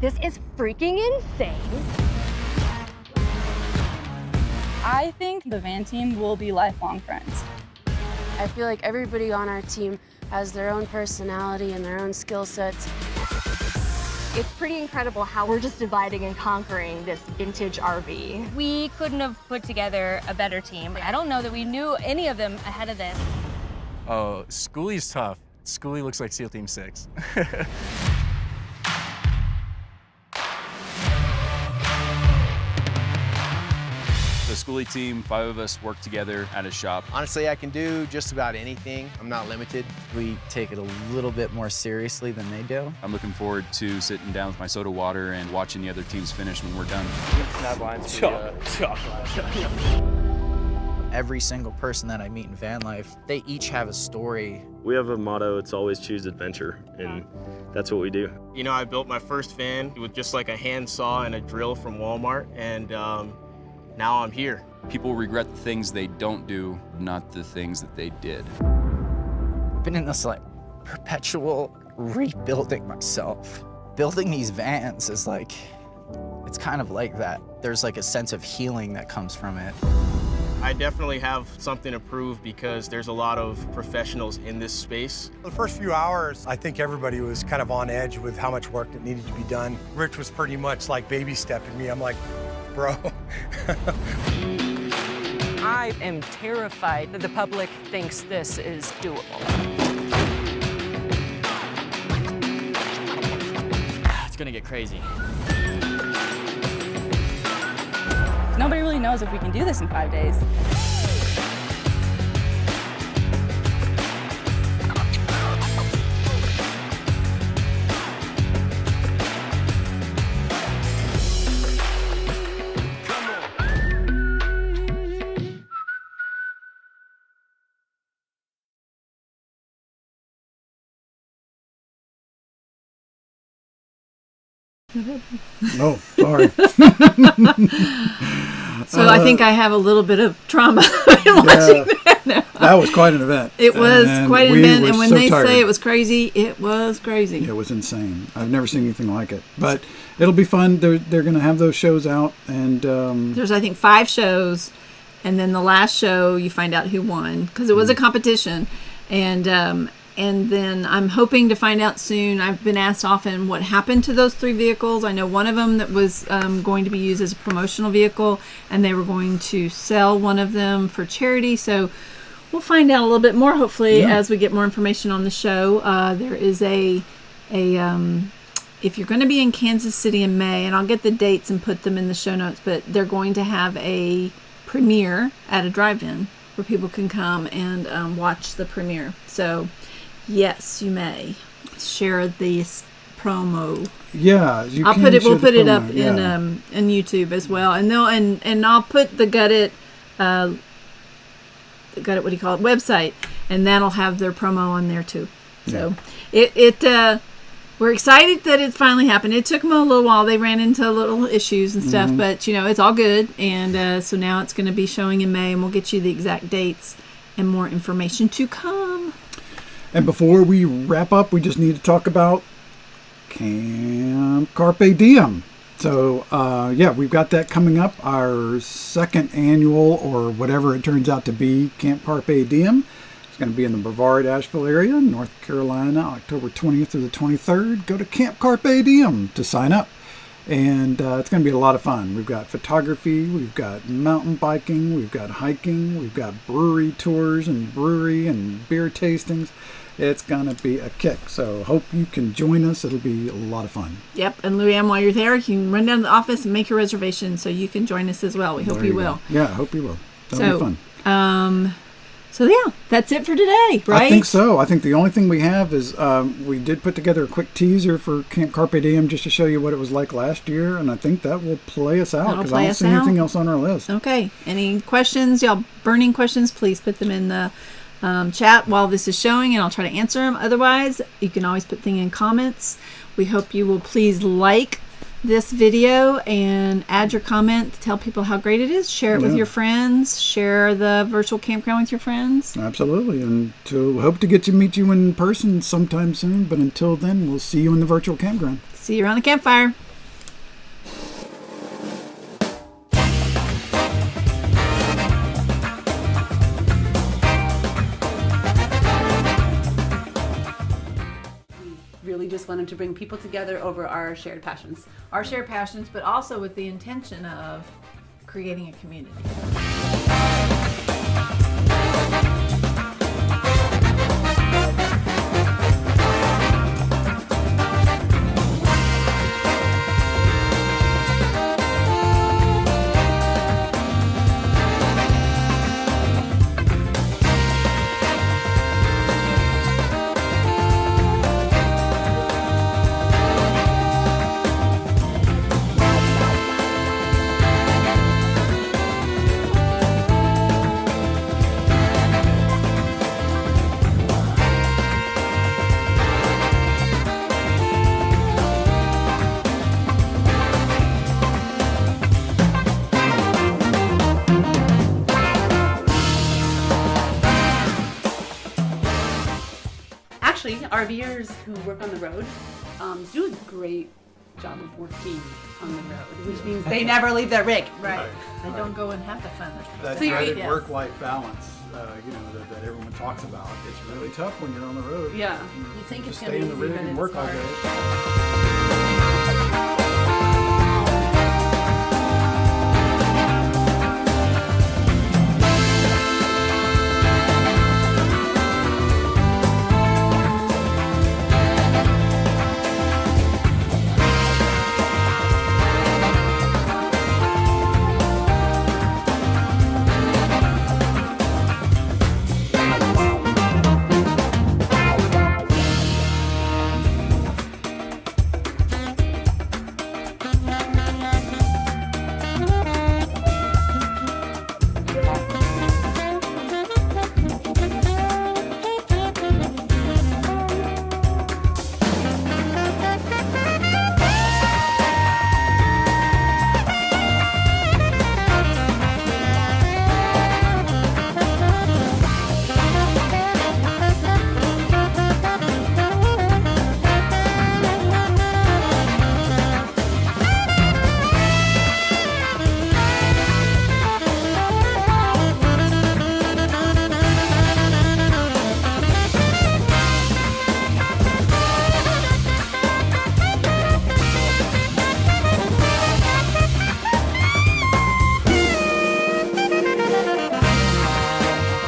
This is freaking insane. I think the van team will be lifelong friends. I feel like everybody on our team has their own personality and their own skill sets. It's pretty incredible how we're just dividing and conquering this vintage RV. We couldn't have put together a better team. I don't know that we knew any of them ahead of this. Oh, Schoolie's tough. Schoolie looks like SEAL Team 6. The Schoolie team, 5 of us work together at a shop. Honestly, I can do just about anything. I'm not limited. We take it a little bit more seriously than they do. I'm looking forward to sitting down with my soda water and watching the other teams finish when we're done. Every single person that I meet in van life, they each have a story. We have a motto, it's always choose adventure, and that's what we do. You know, I built my first van with just like a handsaw and a drill from Walmart, and now I'm here. People regret the things they don't do, not the things that they did. I've been in this perpetual rebuilding myself. Building these vans is it's kind of like that. There's a sense of healing that comes from it. I definitely have something to prove because there's a lot of professionals in this space. The first few hours, I think everybody was kind of on edge with how much work that needed to be done. Rich was pretty much baby stepping me. I'm like, bro. I am terrified that the public thinks this is doable. Let's gonna get crazy. Nobody really knows if we can do this in 5 days. Oh, sorry. So I think I have a little bit of trauma in watching that now. That was quite an event. It was quite an event, and when they tired. say it was crazy, it was crazy. It was insane. I've never seen anything like it. But it'll be fun. They're going to have those shows out, and there's I think 5 shows, and then the last show you find out who won because it was a competition, and then I'm hoping to find out soon. I've been asked often what happened to those 3 vehicles. I know one of them that was going to be used as a promotional vehicle, and they were going to sell one of them for charity. So we'll find out a little bit more, hopefully, as we get more information on the show. There is if you're going to be in Kansas City in May, and I'll get the dates and put them in the show notes, but they're going to have a premiere at a drive-in where people can come and watch the premiere. So yes, you may share this promo. Yeah, you I'll can put it. We'll share the put it promo, up yeah. in YouTube as well, and I'll put the Gutted, what do you call it, website, and that'll have their promo on there too. So we're excited that it finally happened. It took them a little while. They ran into little issues and stuff, but it's all good. And so now it's going to be showing in May, and we'll get you the exact dates and more information to come. And before we wrap up, we just need to talk about Camp Carpe Diem. So, we've got that coming up, our 2nd annual, or whatever it turns out to be, Camp Carpe Diem. It's going to be in the Brevard, Asheville area, North Carolina, October 20th through the 23rd. Go to Camp Carpe Diem to sign up. And it's going to be a lot of fun. We've got photography, we've got mountain biking, we've got hiking, we've got brewery tours and brewery and beer tastings. It's going to be a kick. So hope you can join us. It'll be a lot of fun. Yep. And Luann, while you're there, you can run down to the office and make your reservation so you can join us as well. We hope you will. Go. Yeah, I hope you will. That'll be fun. So that's it for today, right? I think so. I think the only thing we have is we did put together a quick teaser for Camp Carpe Diem just to show you what it was like last year, and I think that will play us out because I don't see anything else on our list. Okay. Any questions, y'all burning questions, please put them in the chat while this is showing, and I'll try to answer them. Otherwise, you can always put things in comments. We hope you will please like this video and add your comment to tell people how great it is. Share it with your friends. Share the virtual campground with your friends. Absolutely. And hope to get to meet you in person sometime soon. But until then, we'll see you in the virtual campground. See you around the campfire. Really just wanted to bring people together over our shared passions. Our shared passions, but also with the intention of creating a community. Actually, RVers who work on the road do a great job of working on the road, which means they never leave their rig. Right. They don't go and have the fun. That dreaded work-life balance, that everyone talks about. It's really tough when you're on the road. Yeah. You think it's going to be easy, in the rig but and it's work all hard. day.